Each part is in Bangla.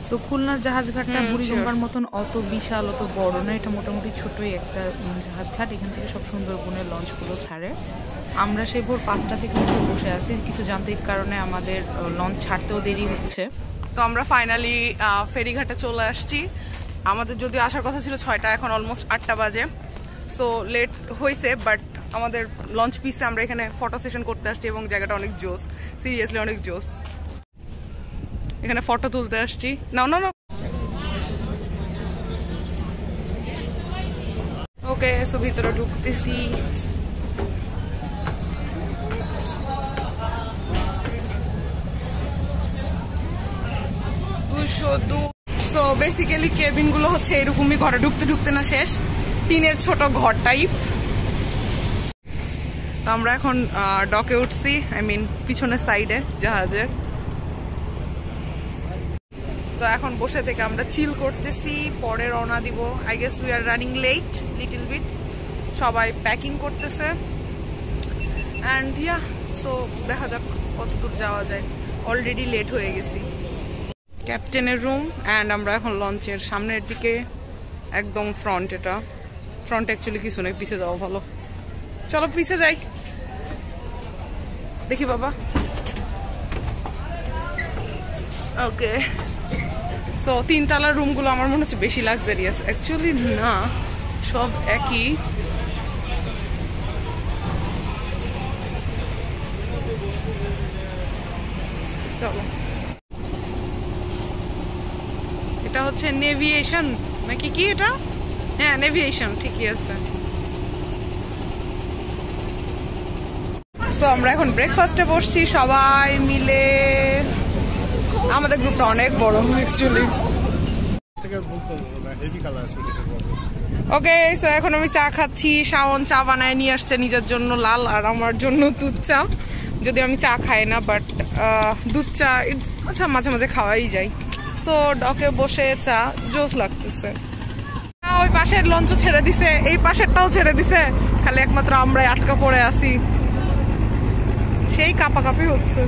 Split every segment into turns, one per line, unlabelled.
তো খুলনার জাহাজঘাটটা বুড়িগঙ্গার মতন অত বিশাল অত বড় না, এটা মোটামুটি ছোটই একটা জাহাজঘাট। এখান থেকে সব সুন্দরবনের লঞ্চগুলো ছাড়ে। আমরা সেই ভোর 5টা থেকে বসে আছি, কিছু যান্ত্রিক কারণে আমাদের লঞ্চ ছাড়তেও দেরি হচ্ছে।
তো আমরা ফাইনালি ফেরিঘাটে চলে আসছি। আমাদের যদিও আসার কথা ছিল 6টা, এখন অলমোস্ট 8টা বাজে। সো লেট হয়েছে, বাট আমাদের লঞ্চ পিসে আমরা এখানে ফটো সেশন করতে আসছি এবং জায়গাটা অনেক জোস, সিরিয়াসলি অনেক জোস। এখানে ফটো তুলতে আসছি। নাও না, ওকে। সো ভিতরে ঢুকতেছি। সো বেসিক্যালি কেবিন গুলো হচ্ছে এরকমই, ঘরে ঢুকতে ঢুকতে না শেষ, টিনের ছোট ঘর টাইপ। তো আমরা এখন ডকে উঠছি, আই মিন পিছনের সাইডে জাহাজের। তো এখন বসে থেকে আমরা চিল করতেছি, পরে রওনা দিব। I guess we are running late little bit, সবাই প্যাকিং করতেছে। অ্যান্ড ইয়া, সো দেখা যাক কত দূর যাওয়া যায়, অলরেডি লেট হয়ে গেছি। ক্যাপ্টেনের রুম, অ্যান্ড আমরা এখন লঞ্চের সামনের দিকে, একদম ফ্রন্ট। এটা ফ্রন্ট অ্যাকচুয়ালি কিছু নেই, পিছে যাওয়া ভালো। চলো পিছে যাই, দেখি বাবা। ওকে, সো 3 তলার রুমগুলো আমার মনে হচ্ছে বেশি লাক্সারিয়াস, অ্যাকচুয়ালি না, সব একই। চলো, এটা হচ্ছে নেভিয়েশন নাকি কি এটা? হ্যাঁ, নেভিয়েশন, ঠিকই আছে। সো আমরা এখন ব্রেকফাস্টে বসছি সবাই মিলে। আমাদের গ্রুপটা অনেক বড় অ্যাকচুয়ালি। ওকে, সো এখন আমি চা খাচ্ছি। শাওন চা বানায় নিয়ে আসছে নিজের জন্য লাল, আর আমার জন্য দুধ চা। যদি আমি চা খাই না, বাট দুধ চা আচ্ছা মাঝে মাঝে খাওয়াই যায়। সো ডকে বসে চা জোস লাগতেছে। ওই পাশের লঞ্চও ছেড়ে দিছে, এই পাশেরটাও ছেড়ে দিছে, খালি একমাত্র আমরাই আটকা পড়ে আছি। সেই কাপাকাপি হচ্ছে।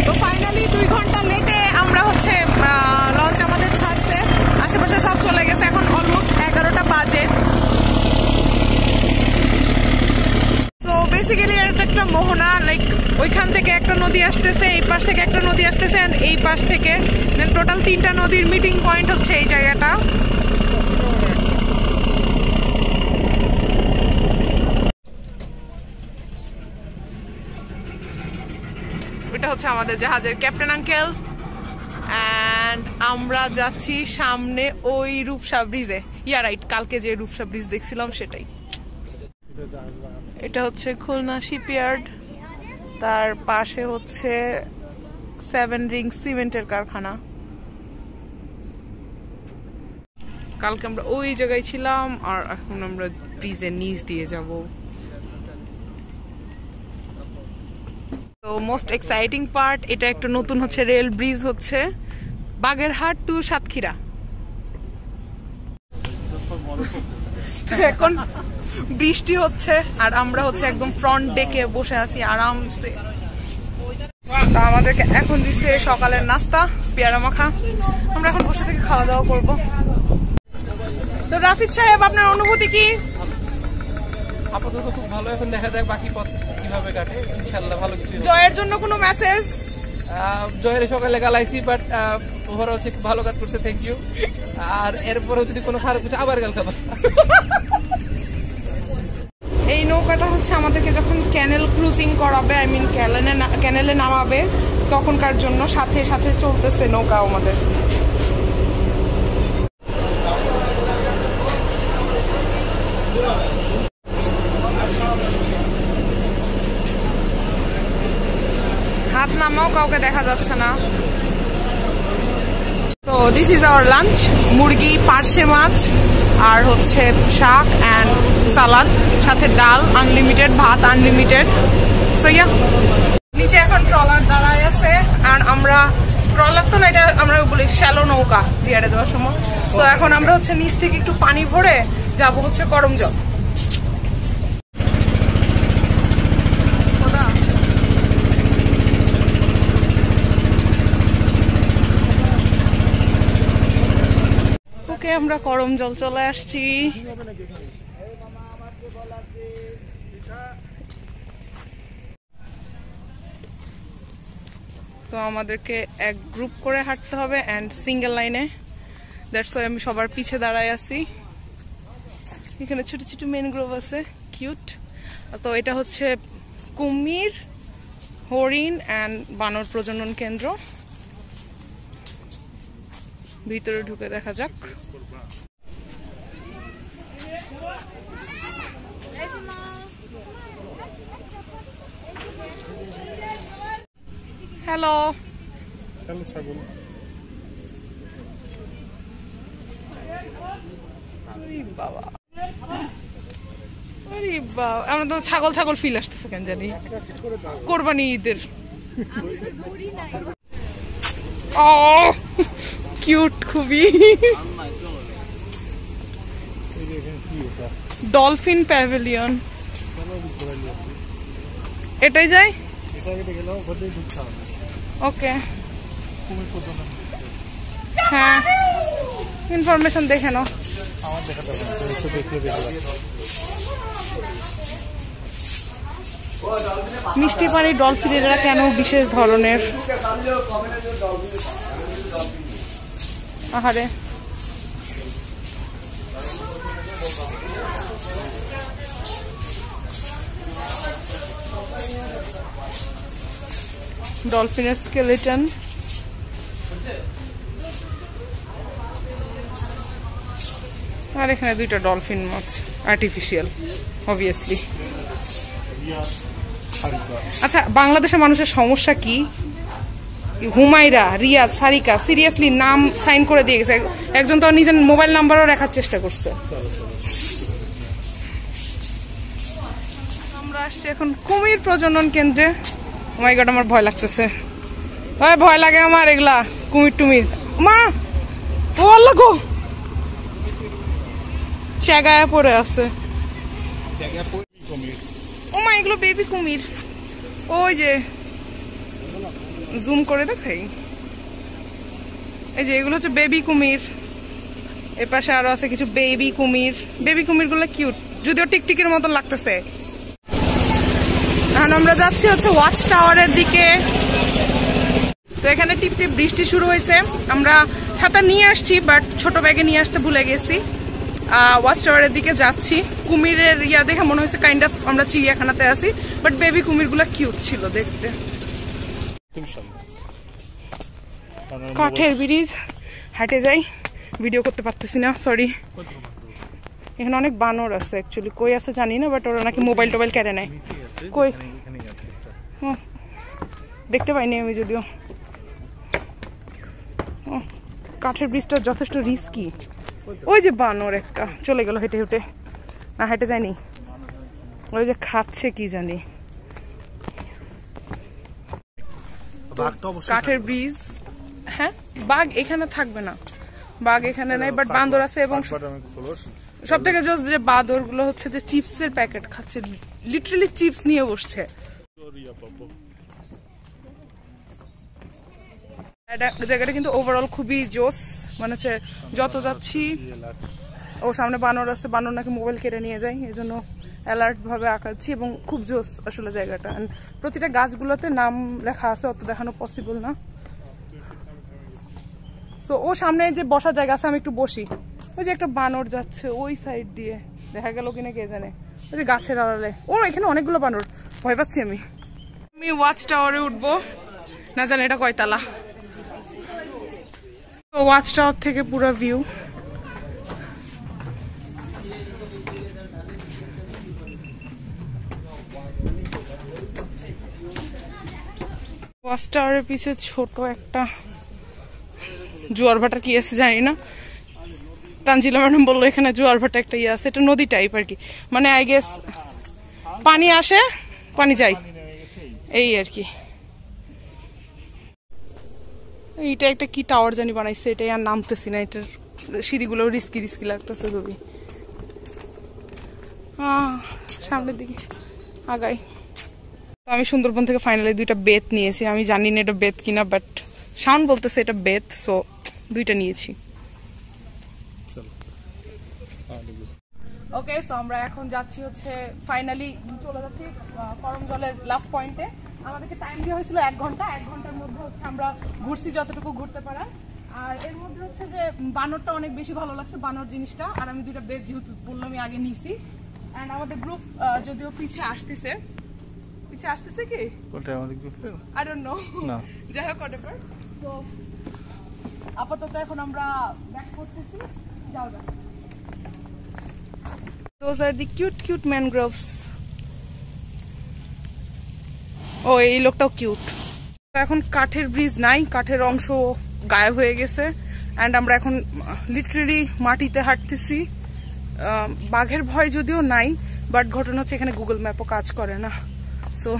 তো ফাইনালি 2 ঘন্টা লেটে আমরা হচ্ছে লঞ্চ আমাদের ছাড়ছে, আশেপাশে সব চলে গেছে। এখন অলমোস্ট 11টা বাজে। তো বেসিক্যালি এটা একটা মোহনা, লাইক ওইখান থেকে একটা নদী আসতেছে, এই পাশ থেকে একটা নদী আসতেছে, এন্ড এই পাশ থেকে টোটাল 3টা নদীর মিটিং পয়েন্ট হচ্ছে এই জায়গাটা। এটা হচ্ছে আমাদের জাহাজের ক্যাপ্টেন আঙ্কেল, এন্ড আমরা যাচ্ছি সামনে ওই রূপসা ব্রিজে। ইয়া রাইট, কালকে যে রূপসা ব্রিজ দেখছিলাম সেটাই। এটা হচ্ছে খুলনা শিপইয়ার্ড, তার পাশে হচ্ছে 7 রিংস সিমেন্টের কারখানা। কালকে আমরা ওই জায়গায় ছিলাম, আর এখন আমরা ব্রিজের নিচ দিয়ে যাব। তো মোস্ট এক্সাইটিং পার্ট, এটা একটা নতুন হচ্ছে রেল ব্রিজ হচ্ছে বাগেরহাট টু সাতক্ষীরা। এখন বৃষ্টি হচ্ছে, আর আমরা হচ্ছে একদম ফ্রন্ট ডেকে বসে আছি আরামসে। তো আমাদেরকে এখন দিচ্ছে সকালের নাস্তা, পেয়ারা মাখা। আমরা এখন বসে থেকে খাওয়া দাওয়া করব। তো রাফিদ সাহেব, আপনার অনুভূতি কি?
আপাতত খুব ভালো, এখন দেখা যাক বাকি পথ কিভাবে কাটে। ইনশাআল্লাহ ভালো কিছু।
জয়ের জন্য কোনো মেসেজ?
জয়ের সকালে গালাইছি, বাট ওভারঅল হচ্ছে খুব ভালো কাজ করছে, থ্যাংক ইউ। আর এরপরে যদি কোনো খারাপ কিছু আবার গাল খাবো।
এই নৌকাটা হচ্ছে আমাদেরকে যখন ক্যানেল ক্রুজিং করাবে, আই মিন ক্যানেলে নামাবে, তখনকার জন্য সাথে সাথে চলতেছে নৌকা আমাদের। হাত নামাও, কাউকে দেখা যাচ্ছে না। তো দিস ইজ আওয়ার লাঞ্চ। মুরগি, পার্শে মাছ, আর হচ্ছে শাক অ্যান্ড সালাদ, সাথে ডাল আনলিমিটেড, ভাত আনলিমিটেড। সো ইয়া, নিচে এখন ট্রলার দাঁড়ায় আছে, আর আমরা ট্রলার তো না, এটা আমরা বলি শ্যালো নৌকা দিয়ে দেওয়ার সময়। তো এখন আমরা হচ্ছে নিচ থেকে একটু পানি ভরে যাবো হচ্ছে করমজল। আমরা করমজল চলে আসছি। তো আমাদেরকে এক গ্রুপ করে হাঁটতে হবে এন্ড সিঙ্গেল লাইনে, দ্যাটস ওয়াই আমি সবার পিছে দাঁড়ায় আছি। এখানে ছোট ছোট ম্যানগ্রোভ আছে, কিউট। তো এটা হচ্ছে কুমির, হরিণ এন্ড বানর প্রজনন কেন্দ্র। ভিতরে ঢুকে দেখা যাক। হ্যালো
হ্যালো ছাগল।
বাবা, আমরা তো ছাগল ছাগল ফিল আসতেছে কেন জানি, কোরবানি ঈদের। ও কিউট খুবই। ডলফিন প্যাভিলিয়ন, এটাই যাই। ওকে, হ্যাঁ ইনফরমেশন দেখে নাও। মিষ্টি পানি ডলফিন এরা কেন বিশেষ ধরনের? আহারে, ডলফিনের স্কেলেটন। আর এখানে দুইটা ডলফিন মাছ, আর্টিফিশিয়াল অবভিয়াসলি। আচ্ছা, বাংলাদেশের মানুষের সমস্যা কি? হুমায়রা, রিয়াদ, সারিকা সিরিয়াসলি নাম সাইন করে দিয়ে গেছে। একজন তো নিজের মোবাইল নাম্বারও রাখার চেষ্টা করছে। আমরা আসছি এখন কুমির প্রজনন কেন্দ্রে। ও মাই গড, আমার ভয় লাগতেছে। ভয় লাগে আমার এগুলা কুমির টুমির। মা, ও আল্লাহ গো, চ্যাগায় পড়ে আছে। ও মা, এগুলো বেবি কুমির। ওই যে জুম করে দেখাই, এই যে এগুলো হচ্ছে বেবি কুমির। এ পাশে আরো আছে কিছু বেবি কুমির। বেবি কুমির গুলো কিউট, যদিও টিকটিকির মতো লাগতেছে। এখন আমরা যাচ্ছি হচ্ছে ওয়াচ টাওয়ারের দিকে। তো এখানে টিপ টিপ বৃষ্টি শুরু হয়েছে। আমরা ছাতা নিয়ে আসছি, বাট ছোট ব্যাগে নিয়ে আসতে ভুলে গেছি। ওয়াচ টাওয়ারের দিকে যাচ্ছি। কুমিরের ইয়া দেখে মনে হয়েছে কাইন্ড অফ আমরা চিড়িয়াখানাতে আছি, বাট বেবি কুমিরগুলো কিউট ছিল দেখতে। কাঠের ব্রিজ, হাঁটে যাই, ভিডিও করতে পারতেছি না, সরি। এখানে অনেক বানর আছে, অ্যাকচুয়ালি কই আছে জানি না, বাট ওরা নাকি মোবাইল টোবাইল কেড়ে নেয়। কই দেখতে পাইনি আমি যদিও। কাঠের ব্রিজটা যথেষ্ট রিস্কি। ওই যে বানর একটা চলে গেল হেঁটে হেঁটে, না হেঁটে যায়নি, ওই যে খাচ্ছে কি জানি। কাঠের ব্রিজ, হ্যাঁ বাঘ এখানে থাকবে না, বাঘ এখানে নাই, বাট বান্দর আছে। এবং সব থেকে জোস যে বাঁদর গুলো হচ্ছে যে চিপসের প্যাকেট খাচ্ছে, লিটারালি চিপস নিয়ে বসছে। জায়গাটা কিন্তু ওভারঅল খুবই জোস, মানে হচ্ছে যত যাচ্ছি। ও সামনে বানর আছে, বানর নাকি মোবাইল কেড়ে নিয়ে যায়, এই জন্য অ্যালার্ট ভাবে আঁকাচ্ছি। এবং খুব জোস আসলে জায়গাটা। প্রতিটা গাছগুলোতে নাম লেখা আছে, অত দেখানো পসিবল না। সো ও সামনে যে বসার জায়গা আছে, আমি একটু বসি। ওই যে একটা বানর যাচ্ছে ওই সাইড দিয়ে, দেখা গেল কিনা কে জানে, ওই যে গাছের আড়ালে। ও এখানে অনেকগুলো বানর, ভয় পাচ্ছি আমি। আমি ওয়াচ টাওয়ারে উঠবো, না জানি এটা কয়তলা। তো ওয়াচ টাওয়ার থেকে পুরো ভিউ। ওয়াচ টাওয়ারের পিছে ছোট একটা জোয়ার ভাটা কি আছে জানি না, তানজিলা ম্যাডাম বললো এখানে জোয়ার ভাটা একটা ইয়ে আছে। এটা নদী টাইপ আর কি, মানে আই গেস পানি আসে পানি যায় এই আর কি। এইটা একটা কি টাওয়ার জানি বানাইছে, এটাই আর নামতেছি না। এটার সিঁড়িগুলো রিস্কি রিস্কি লাগতেছে খুবই। সামনের দিকে আগাই। আমি সুন্দরবন থেকে ফাইনালি দুইটা বেত নিয়েছি। আমি জানি না এটা বেত কিনা, বাট সাউন্ড বলতেছে এটা বেত, সো দুইটা নিয়েছি। ওকে, সো আমরা এখন যাচ্ছি হচ্ছে ফাইনালি চলে যাচ্ছি করমজলের লাস্ট পয়েন্টে। আমাদেরকে টাইম দেওয়া হয়েছিল 1 ঘন্টা। 1 ঘন্টার মধ্যে হচ্ছে আমরা ঘুরছি যতটুকু ঘুরতে পারা। আর এর মধ্যে হচ্ছে যে বানরটা অনেক বেশি ভালো লাগছে, বানর জিনিসটা। আর আমি 2টা বেড যেহেতু বললাম আমি আগে নিছি। অ্যান্ড আমাদের গ্রুপ যদিও পিছিয়ে আসতেছে কি
কোনটা আমাদের গ্রুপে?
আই ডোন্ট নো,
না
যাই হোক whatever। তো আপাতত এখন আমরা ব্যাক করতেছি, যাও যাক। Those are the cute mangroves. ও এই লোকটাও কিউট। এখন কাঠের ব্রিজ নাই, কাঠের অংশ গায়েব হয়ে গেছে। অ্যান্ড আমরা এখন লিটারেলি মাটিতে হাঁটতেছি। বাঘের ভয় যদিও নাই, বাট ঘটনা হচ্ছে এখানে গুগল ম্যাপও কাজ করে না। সো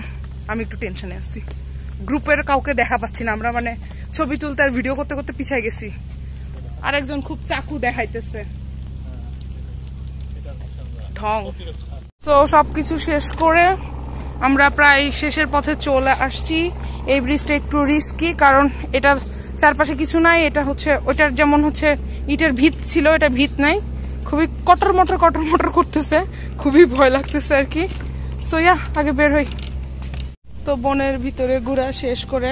আমি একটু টেনশনে আছি। গ্রুপের কাউকে দেখা পাচ্ছি না, আমরা মানে ছবি তুলতে আর ভিডিও করতে করতে পিছায় গেছি। আর একজন খুব চাকু দেখাইতেছে, ঢং। তো সবকিছু শেষ করে আমরা প্রায় শেষের পথে চলে আসছি। এই ব্রিজটা একটু রিস্কি, কারণ এটার চারপাশে কিছু নাই। এটা হচ্ছে ওইটার যেমন হচ্ছে ইটের ভিত ছিল, এটা ভিত নাই, খুবই কটর মটর করতেছে, খুবই ভয় লাগতেছে আর কি। সো ইয়া, আগে বের হই। তো বনের ভিতরে ঘোরা শেষ করে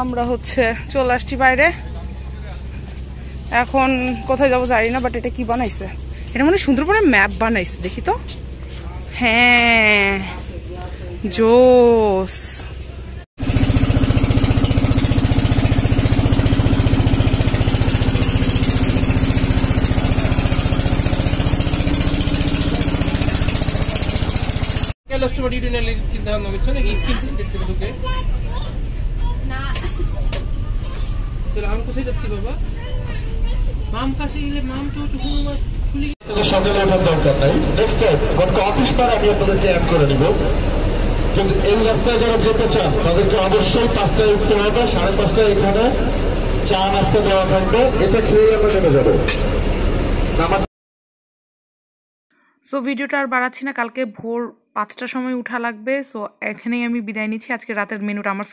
আমরা হচ্ছে চলে আসছি বাইরে। এখন কোথায় যাবো জানি না, বাট এটা কি বানাইছে? এটা মানে সুন্দরবনের ম্যাপ বানাইছে, দেখি তো। হ্যাঁ, জোস।
চিন্তা ভাবনা করছো নাকি স্কিন প্রিন্টেড করে ঢুকে? তাহলে আমি কোথায় যাচ্ছি বাবা? মাম কাছে গেলে মাম তো
সকালে ওঠার দরকার নাই। নেক্সট টাইম গতকাল অফিস পার আমি আপনাদেরকে অ্যাড করে নিব। কিন্তু এই রাস্তায় যারা যেতে চান তাদেরকে অবশ্যই 5টায় উঠতে হবে। 5:30টায় এখানে চা নাস্তা দেওয়া থাকবে, এটা খেয়ে আমরা নেমে যাবো।
সো ভিডিওটা আর বাড়াচ্ছি না, কালকে ভোর 5টার সময় উঠা লাগবে। সো এখানেই আমি বিদায় নিচ্ছি। আজকে রাতের মেনুটা আমার